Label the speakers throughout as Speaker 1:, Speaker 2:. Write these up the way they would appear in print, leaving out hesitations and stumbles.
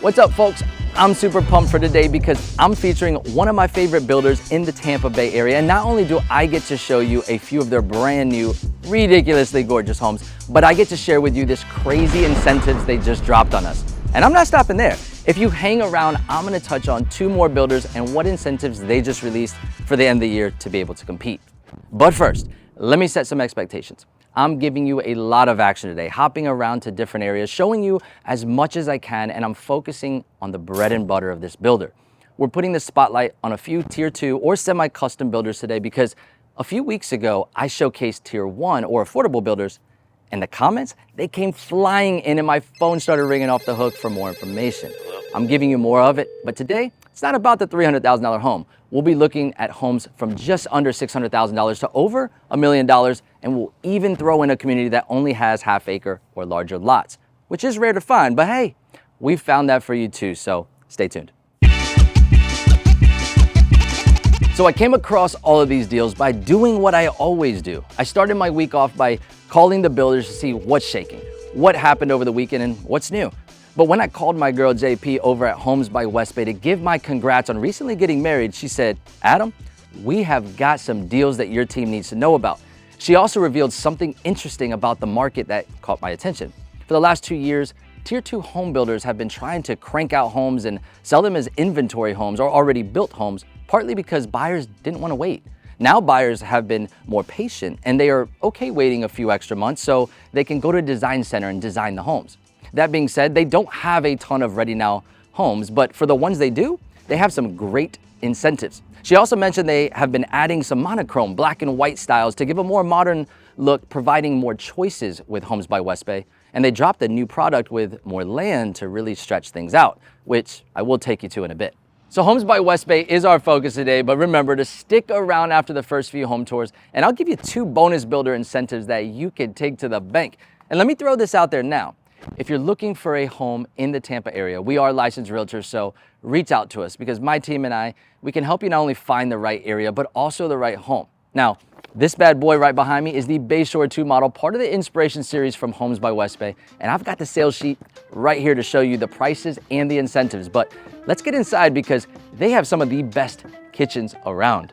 Speaker 1: What's up, folks? I'm super pumped for today because I'm featuring one of my favorite builders in the Tampa Bay area. And not only do I get to show you a few of their brand new, ridiculously gorgeous homes, but I get to share with you this crazy incentives they just dropped on us. And I'm not stopping there. If you hang around, I'm gonna touch on two more builders and what incentives they just released for the end of the year to be able to compete. But first, let me set some expectations. I'm giving you a lot of action today, hopping around to different areas, showing you as much as I can, and I'm focusing on the bread and butter of this builder. We're putting the spotlight on a few tier 2 or semi-custom builders today because a few weeks ago, I showcased tier 1 or affordable builders, and the comments, they came flying in and my phone started ringing off the hook for more information. I'm giving you more of it, but today, it's not about the $300,000 home. We'll be looking at homes from just under $600,000 to over $1 million, and we'll even throw in a community that only has half-acre or larger lots, which is rare to find, but hey, we found that for you too, so stay tuned. So I came across all of these deals by doing what I always do. I started my week off by calling the builders to see what's shaking, what happened over the weekend, and what's new. But when I called my girl JP over at Homes by West Bay to give my congrats on recently getting married, she said, "Adam, we have got some deals that your team needs to know about." She also revealed something interesting about the market that caught my attention. For the last 2 years, tier 2 home builders have been trying to crank out homes and sell them as inventory homes or already built homes, partly because buyers didn't want to wait. Now buyers have been more patient and they are okay waiting a few extra months so they can go to a design center and design the homes. That being said, they don't have a ton of ready now homes, but for the ones they do, they have some great incentives. She also mentioned they have been adding some monochrome black and white styles to give a more modern look, providing more choices with Homes by West Bay. And they dropped a new product with more land to really stretch things out, which I will take you to in a bit. So Homes by West Bay is our focus today, but remember to stick around after the first few home tours, and I'll give you 2 bonus builder incentives that you can take to the bank. And let me throw this out there now. If you're looking for a home in the Tampa area, we are licensed realtors, so reach out to us because my team and I, we can help you not only find the right area, but also the right home. Now, this bad boy right behind me is the Bayshore 2 model, part of the Inspiration series from Homes by West Bay. And I've got the sales sheet right here to show you the prices and the incentives. But let's get inside because they have some of the best kitchens around.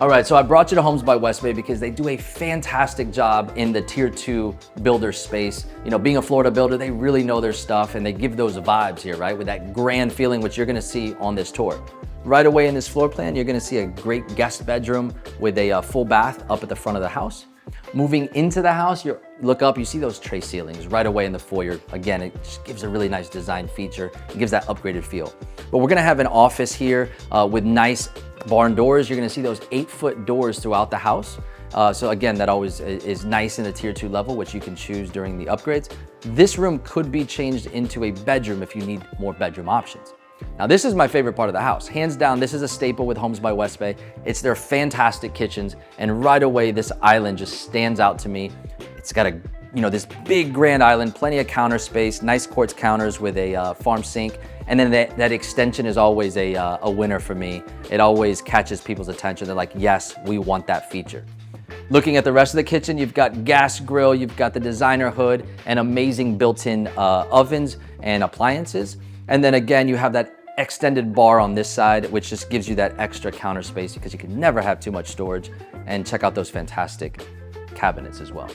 Speaker 1: All right, so I brought you to Homes by West Bay because they do a fantastic job in the tier 2 builder space. You know, being a Florida builder, they really know their stuff and they give those vibes here, right? With that grand feeling, which you're gonna see on this tour. Right away in this floor plan, you're gonna see a great guest bedroom with a full bath up at the front of the house. Moving into the house, you look up, you see those tray ceilings right away in the foyer. Again, it just gives a really nice design feature. It gives that upgraded feel. But we're gonna have an office here with nice barn doors. You're gonna see those 8-foot doors throughout the house. So again, that always is nice in the tier 2 level, which you can choose during the upgrades. This room could be changed into a bedroom if you need more bedroom options. Now, this is my favorite part of the house. Hands down, this is a staple with Homes by West Bay. It's their fantastic kitchens. And right away, this island just stands out to me. It's got this big grand island, plenty of counter space, nice quartz counters with a farm sink. And then that extension is always a winner for me. It always catches people's attention. They're like, yes, we want that feature. Looking at the rest of the kitchen, you've got gas grill, you've got the designer hood, and amazing built-in ovens and appliances. And then again, you have that extended bar on this side, which just gives you that extra counter space because you can never have too much storage. And check out those fantastic cabinets as well.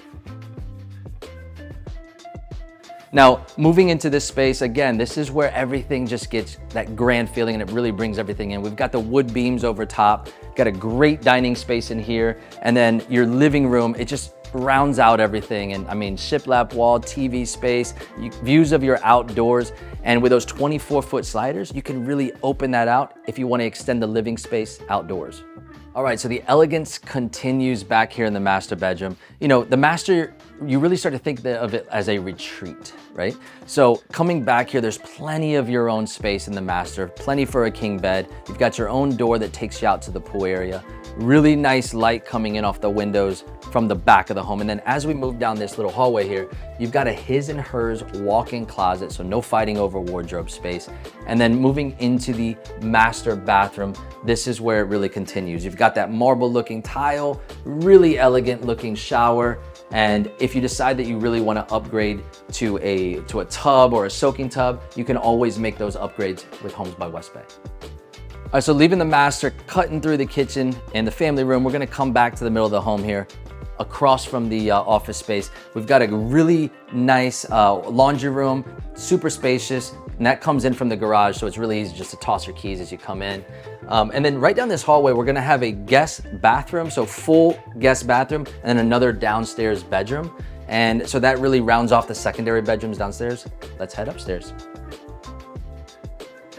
Speaker 1: Now, moving into this space, again, this is where everything just gets that grand feeling and it really brings everything in. We've got the wood beams over top, got a great dining space in here, and then your living room, it just rounds out everything. And I mean, shiplap wall, TV space, views of your outdoors, and with those 24-foot sliders, you can really open that out if you want to extend the living space outdoors. All right, so the elegance continues back here in the master bedroom. You know, the master, you really start to think of it as a retreat, right? So coming back here, there's plenty of your own space in the master, plenty for a king bed. You've got your own door that takes you out to the pool area. Really nice light coming in off the windows from the back of the home. And then as we move down this little hallway here, you've got a his and hers walk-in closet, so no fighting over wardrobe space. And then moving into the master bathroom, this is where it really continues. You've got that marble looking tile, really elegant looking shower, And if you decide that you really want to upgrade to a tub or a soaking tub, you can always make those upgrades with Homes by West Bay. All right, so leaving the master, cutting through the kitchen and the family room, we're gonna come back to the middle of the home here, across from the office space. We've got a really nice laundry room, super spacious, and that comes in from the garage, so it's really easy just to toss your keys as you come in. And then right down this hallway, we're gonna have a guest bathroom, so full guest bathroom, and then another downstairs bedroom. And so that really rounds off the secondary bedrooms downstairs. Let's head upstairs.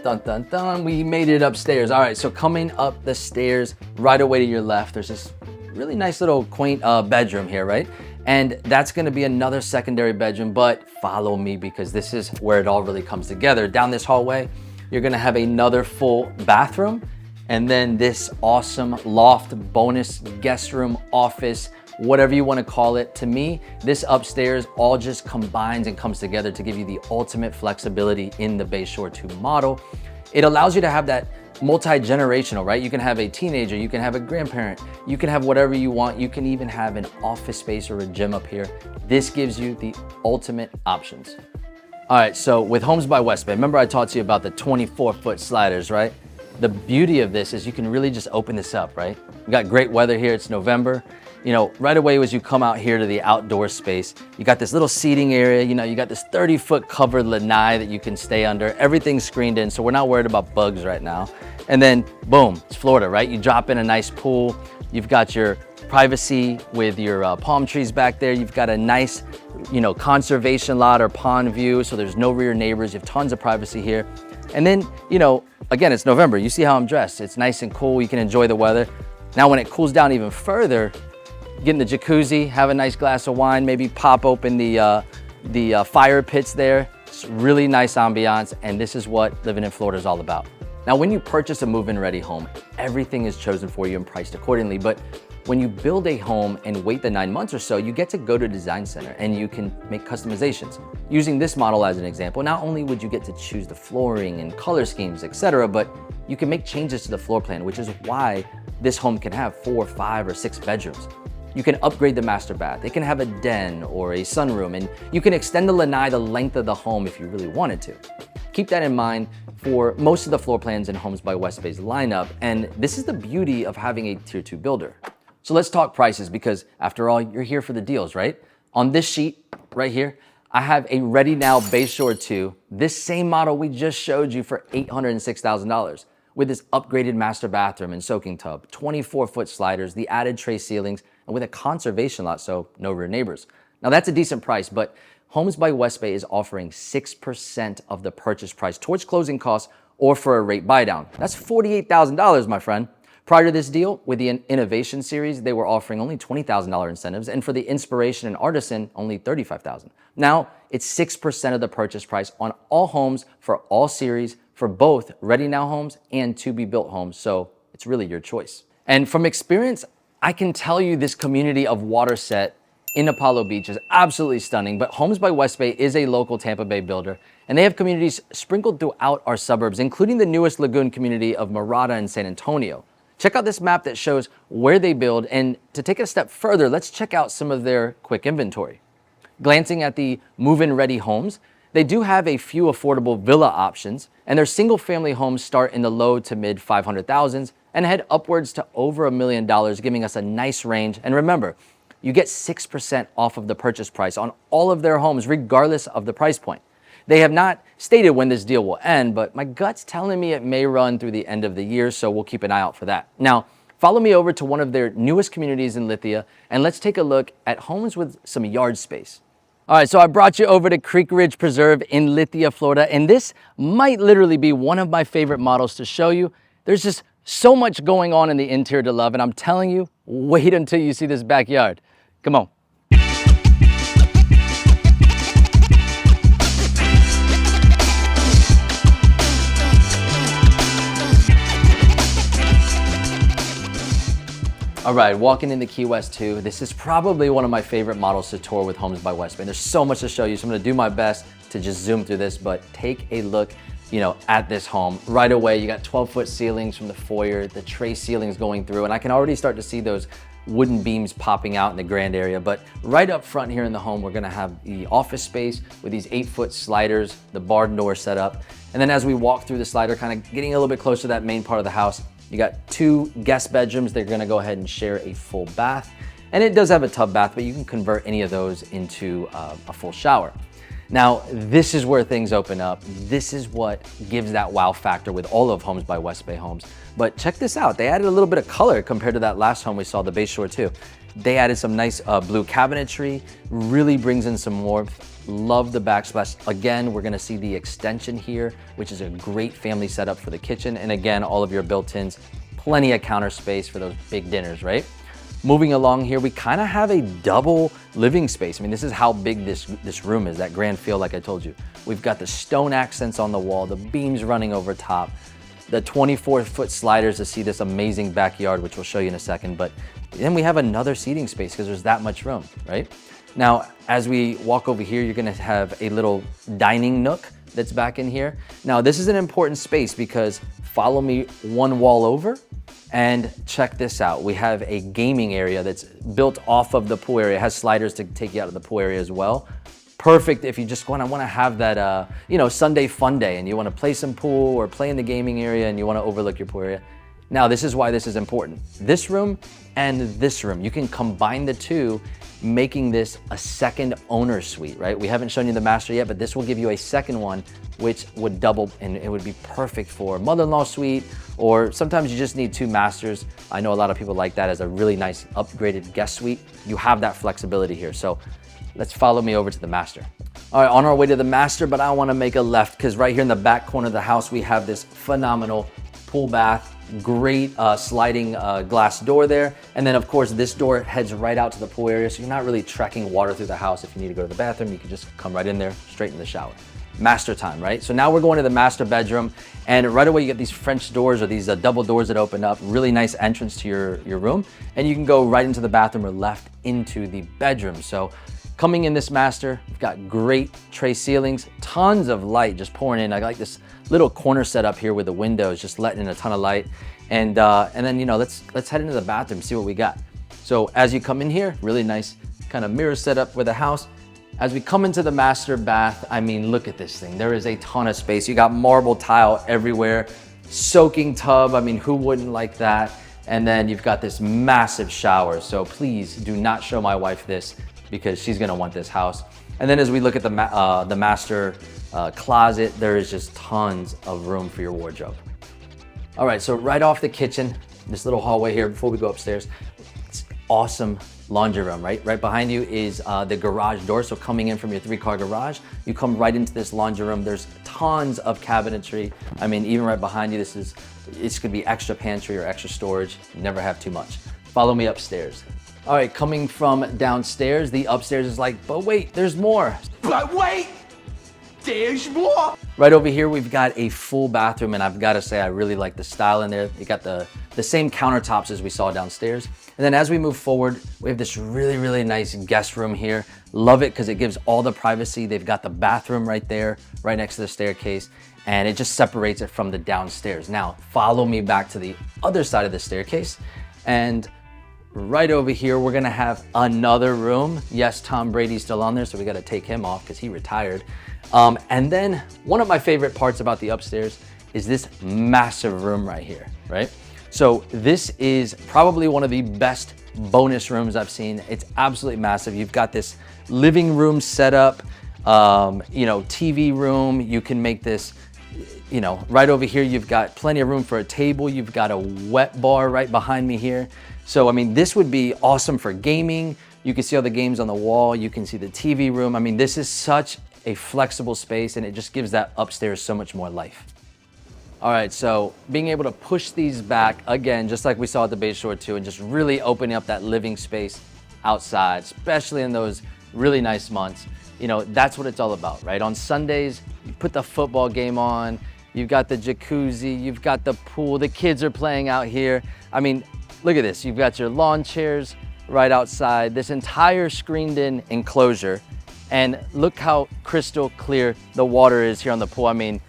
Speaker 1: Dun, dun, dun, we made it upstairs. All right, so coming up the stairs, right away to your left, there's this really nice little quaint bedroom here, right? And that's gonna be another secondary bedroom, but follow me because this is where it all really comes together. Down this hallway, you're gonna have another full bathroom, and then this awesome loft bonus guest room, office, whatever you wanna call it. To me, this upstairs all just combines and comes together to give you the ultimate flexibility in the Bayshore 2 model. It allows you to have that multi-generational, right? You can have a teenager, you can have a grandparent, you can have whatever you want. You can even have an office space or a gym up here. This gives you the ultimate options. All right, so with Homes by West Bay, remember I talked to you about the 24-foot sliders, right? The beauty of this is you can really just open this up, right? We got great weather here, it's November. You know, right away as you come out here to the outdoor space, you got this little seating area, you know, you got this 30-foot covered lanai that you can stay under. Everything's screened in, so we're not worried about bugs right now. And then boom, it's Florida, right? You drop in a nice pool. You've got your privacy with your palm trees back there. You've got a nice, you know, conservation lot or pond view, so there's no rear neighbors. You have tons of privacy here. And then, you know, again, it's November. You see how I'm dressed. It's nice and cool. You can enjoy the weather. Now, when it cools down even further, get in the jacuzzi, have a nice glass of wine, maybe pop open the fire pits there. It's really nice ambiance, and this is what living in Florida is all about. Now, when you purchase a move-in ready home, everything is chosen for you and priced accordingly, but when you build a home and wait the 9 months or so, you get to go to Design Center and you can make customizations. Using this model as an example, not only would you get to choose the flooring and color schemes, etc., but you can make changes to the floor plan, which is why this home can have 4, 5, or 6 bedrooms. You can upgrade the master bath. It can have a den or a sunroom, and you can extend the lanai the length of the home if you really wanted to. Keep that in mind for most of the floor plans in Homes by West Bay's lineup, and this is the beauty of having a Tier 2 builder. So let's talk prices because after all, you're here for the deals, right? On this sheet right here, I have a Ready Now Bayshore 2, this same model we just showed you for $806,000 with this upgraded master bathroom and soaking tub, 24-foot sliders, the added tray ceilings, and with a conservation lot, so no rear neighbors. Now that's a decent price, but Homes by West Bay is offering 6% of the purchase price towards closing costs or for a rate buy down. That's $48,000, my friend. Prior to this deal, with the Innovation Series, they were offering only $20,000 incentives, and for the Inspiration and Artisan, only $35,000. Now, it's 6% of the purchase price on all homes for all series for both Ready Now homes and to-be-built homes, so it's really your choice. And from experience, I can tell you this community of Waterset in Apollo Beach is absolutely stunning, but Homes by West Bay is a local Tampa Bay builder, and they have communities sprinkled throughout our suburbs, including the newest lagoon community of Mirada and San Antonio. Check out this map that shows where they build, and to take it a step further, let's check out some of their quick inventory. Glancing at the move-in ready homes, they do have a few affordable villa options, and their single-family homes start in the low to mid 500,000s and head upwards to over $1 million, giving us a nice range. And remember, you get 6% off of the purchase price on all of their homes, regardless of the price point. They have not stated when this deal will end, but my gut's telling me it may run through the end of the year, so we'll keep an eye out for that. Now, follow me over to one of their newest communities in Lithia, and let's take a look at homes with some yard space. All right, so I brought you over to Creek Ridge Preserve in Lithia, Florida, and this might literally be one of my favorite models to show you. There's just so much going on in the interior to love, and I'm telling you, wait until you see this backyard. Come on. All right, walking into Key West 2, this is probably one of my favorite models to tour with Homes by West Bay. There's so much to show you, so I'm gonna do my best to just zoom through this, but take a look, at this home. Right away, you got 12-foot ceilings from the foyer, the tray ceilings going through, and I can already start to see those wooden beams popping out in the grand area. But right up front here in the home, we're gonna have the office space with these 8-foot sliders, the barn door set up. And then as we walk through the slider, kind of getting a little bit closer to that main part of the house, you got 2 guest bedrooms. They're gonna go ahead and share a full bath. And it does have a tub bath, but you can convert any of those into a full shower. Now, this is where things open up. This is what gives that wow factor with all of Homes by West Bay Homes. But check this out. They added a little bit of color compared to that last home we saw, the Bayshore 2. They added some nice blue cabinetry, really brings in some warmth. Love the backsplash. Again, we're gonna see the extension here, which is a great family setup for the kitchen. And again, all of your built-ins, plenty of counter space for those big dinners, right? Moving along here, we kind of have a double living space. I mean, this is how big this room is, that grand feel like I told you. We've got the stone accents on the wall, the beams running over top, the 24-foot sliders to see this amazing backyard, which we'll show you in a second. But then we have another seating space because there's that much room, right? Now, as we walk over here, you're gonna have a little dining nook that's back in here. Now, this is an important space because follow me one wall over, and check this out. We have a gaming area that's built off of the pool area. It has sliders to take you out of the pool area as well. Perfect if you just want to have that, Sunday fun day and you want to play some pool or play in the gaming area and you want to overlook your pool area. Now, this is why this is important. This room and this room, you can combine the two, making this a second owner suite, right? We haven't shown you the master yet, but this will give you a second one, which would double, and it would be perfect for mother-in-law suite, or sometimes you just need 2 masters. I know a lot of people like that as a really nice upgraded guest suite. You have that flexibility here. So let's follow me over to the master. All right, on our way to the master, but I wanna make a left because right here in the back corner of the house, we have this phenomenal pool bath, great sliding glass door there. And then of course, this door heads right out to the pool area. So you're not really trekking water through the house. If you need to go to the bathroom, you can just come right in there, straight in the shower. Master time, right? So now we're going to the master bedroom, and right away you get these French doors or these double doors that open up, really nice entrance to your room, and you can go right into the bathroom or left into the bedroom. So coming in this master, we've got great tray ceilings, tons of light just pouring in. I like this little corner setup here with the windows, just letting in a ton of light. And then, let's head into the bathroom, see what we got. So as you come in here, really nice kind of mirror setup with the house. As we come into the master bath, I mean, look at this thing. There is a ton of space. You got marble tile everywhere, soaking tub. I mean, who wouldn't like that? And then you've got this massive shower. So please do not show my wife this because she's gonna want this house. And then as we look at the master closet, there is just tons of room for your wardrobe. All right, so right off the kitchen, this little hallway here before we go upstairs, it's awesome laundry room, right? Right behind you is the garage door. So coming in from your 3-car garage, you come right into this laundry room. There's tons of cabinetry. I mean, even right behind you, it's gonna be extra pantry or extra storage. You never have too much. Follow me upstairs. All right, coming from downstairs, the upstairs is like, but wait, there's more.
Speaker 2: But wait, there's more.
Speaker 1: Right over here, we've got a full bathroom, and I've got to say, I really like the style in there. You got the same countertops as we saw downstairs. And then as we move forward, we have this really, really nice guest room here. Love it because it gives all the privacy. They've got the bathroom right there, right next to the staircase, and it just separates it from the downstairs. Now, follow me back to the other side of the staircase, and right over here, we're gonna have another room. Yes, Tom Brady's still on there, so we gotta take him off because he retired. And then one of my favorite parts about the upstairs is this massive room right here, right? So this is probably one of the best bonus rooms I've seen. It's absolutely massive. You've got this living room set up, TV room. You can make this, right over here, you've got plenty of room for a table. You've got a wet bar right behind me here. So, I mean, this would be awesome for gaming. You can see all the games on the wall. You can see the TV room. I mean, this is such a flexible space, and it just gives that upstairs so much more life. All right, so being able to push these back, again, just like we saw at the Bayshore 2, and just really opening up that living space outside, especially in those really nice months. That's what it's all about, right? On Sundays, you put the football game on, you've got the jacuzzi, you've got the pool, the kids are playing out here. I mean, look at this. You've got your lawn chairs right outside, this entire screened in enclosure, and look how crystal clear the water is here on the pool. I mean,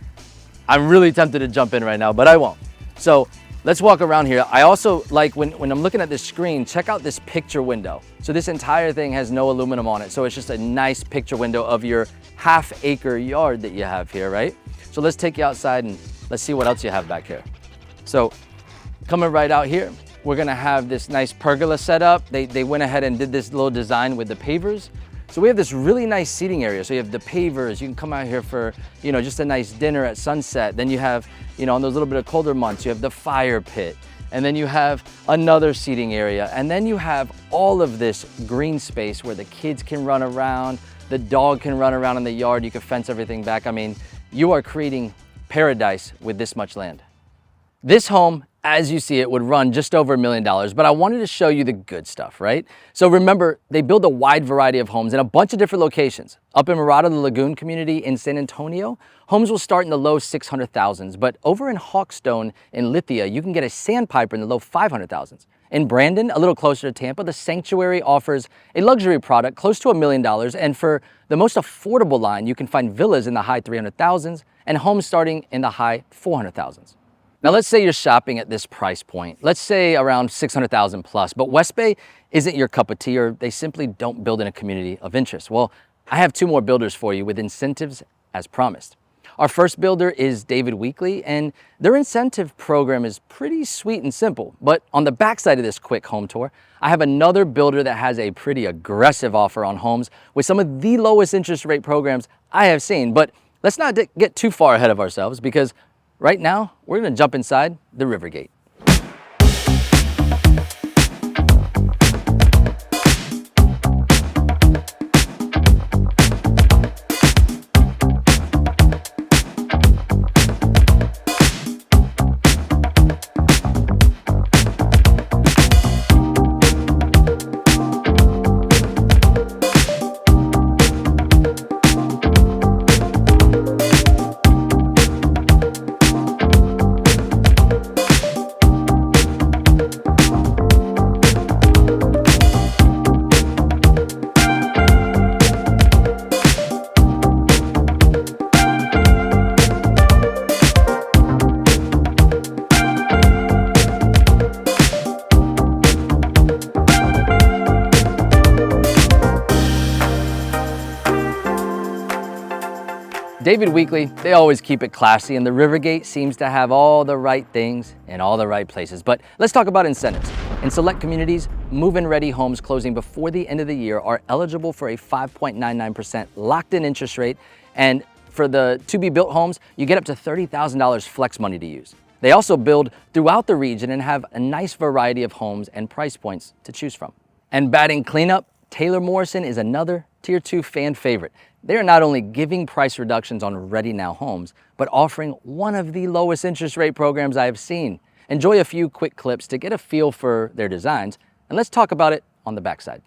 Speaker 1: I'm really tempted to jump in right now, but I won't. So Let's walk around here. I also like when I'm looking at this screen, check out this picture window. So this entire thing has no aluminum on it. So it's just a nice picture window of your half-acre yard that you have here, right? So let's take you outside and let's see what else you have back here. So coming right out here, we're gonna have this nice pergola set up. They went ahead and did this little design with the pavers. So we have this really nice seating area. So you have the pavers, you can come out here for, just a nice dinner at sunset. Then you have, on those little bit of colder months, you have the fire pit. And then you have another seating area. And then you have all of this green space where the kids can run around, the dog can run around in the yard, you can fence everything back. I mean, you are creating paradise with this much land. This home, as you see it, would run just over $1 million, but I wanted to show you the good stuff, right? So remember, they build a wide variety of homes in a bunch of different locations. Up in Mirada, the Lagoon community in San Antonio, homes will start in the low 600,000s, but over in Hawkstone in Lithia, you can get a sandpiper in the low 500,000s. In Brandon, a little closer to Tampa, the Sanctuary offers a luxury product close to $1 million, and for the most affordable line, you can find villas in the high 300,000s and homes starting in the high 400,000s. Now, let's say you're shopping at this price point, let's say around 600,000 plus, but West Bay isn't your cup of tea, or they simply don't build in a community of interest. Well, I have two more builders for you with incentives as promised. Our first builder is David Weekly, and their incentive program is pretty sweet and simple. But on the backside of this quick home tour, I have another builder that has a pretty aggressive offer on homes with some of the lowest interest rate programs I have seen. But let's not get too far ahead of ourselves, because right now, we're gonna jump inside the River Gate. David Weekly, they always keep it classy, and the Rivergate seems to have all the right things in all the right places. But let's talk about incentives. In select communities, move-in ready homes closing before the end of the year are eligible for a 5.99% locked-in interest rate, and for the to-be-built homes, you get up to $30,000 flex money to use. They also build throughout the region and have a nice variety of homes and price points to choose from. And batting cleanup, Taylor Morrison is another Tier 2 fan favorite. They are not only giving price reductions on Ready Now homes, but offering one of the lowest interest rate programs I have seen. Enjoy a few quick clips to get a feel for their designs, and let's talk about it on the backside.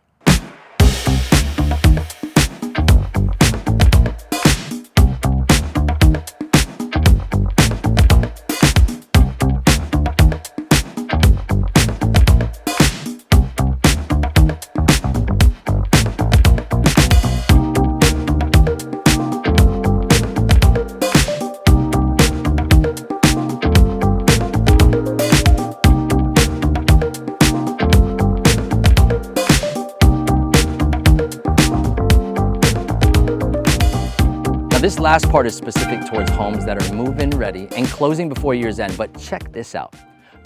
Speaker 1: This last part is specific towards homes that are move-in ready and closing before year's end, but check this out.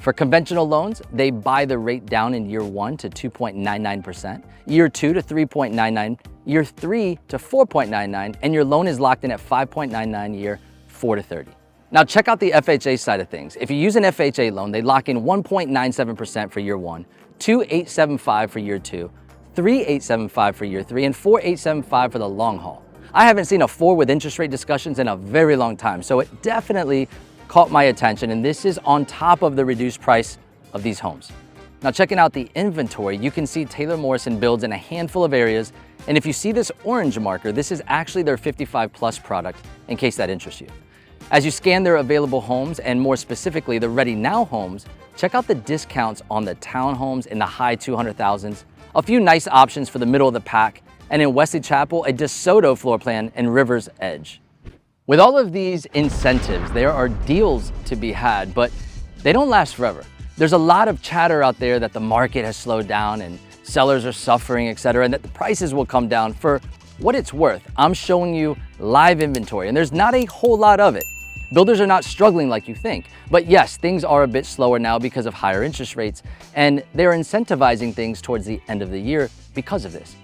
Speaker 1: For conventional loans, they buy the rate down in year 1 to 2.99%, year 2 to 3.99%, year 3 to 4.99%, and your loan is locked in at 5.99% year 4 to 30. Now check out the FHA side of things. If you use an FHA loan, they lock in 1.97% for year 1, 2.875% for year 2, 3.875% for year 3, and 4.875% for the long haul. I haven't seen a 4 with interest rate discussions in a very long time, so it definitely caught my attention, and this is on top of the reduced price of these homes. Now checking out the inventory, you can see Taylor Morrison builds in a handful of areas, and if you see this orange marker, this is actually their 55 plus product, in case that interests you. As you scan their available homes, and more specifically the Ready Now homes, check out the discounts on the townhomes in the high 200,000s, a few nice options for the middle of the pack, and in Wesley Chapel, a DeSoto floor plan in River's Edge. With all of these incentives, there are deals to be had, but they don't last forever. There's a lot of chatter out there that the market has slowed down and sellers are suffering, etc., and that the prices will come down. For what it's worth, I'm showing you live inventory, and there's not a whole lot of it. Builders are not struggling like you think, but yes, things are a bit slower now because of higher interest rates, and they're incentivizing things towards the end of the year because of this.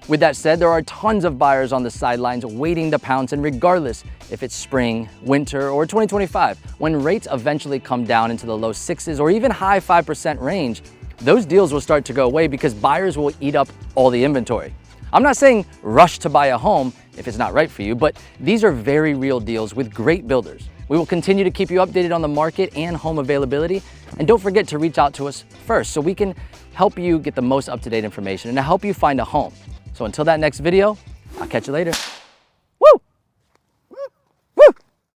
Speaker 1: With that said, there are tons of buyers on the sidelines waiting to pounce, and regardless if it's spring, winter, or 2025, when rates eventually come down into the low 6s or even high 5% range, those deals will start to go away because buyers will eat up all the inventory. I'm not saying rush to buy a home if it's not right for you, but these are very real deals with great builders. We will continue to keep you updated on the market and home availability. And don't forget to reach out to us first so we can help you get the most up-to-date information and to help you find a home. So until that next video, I'll catch you later.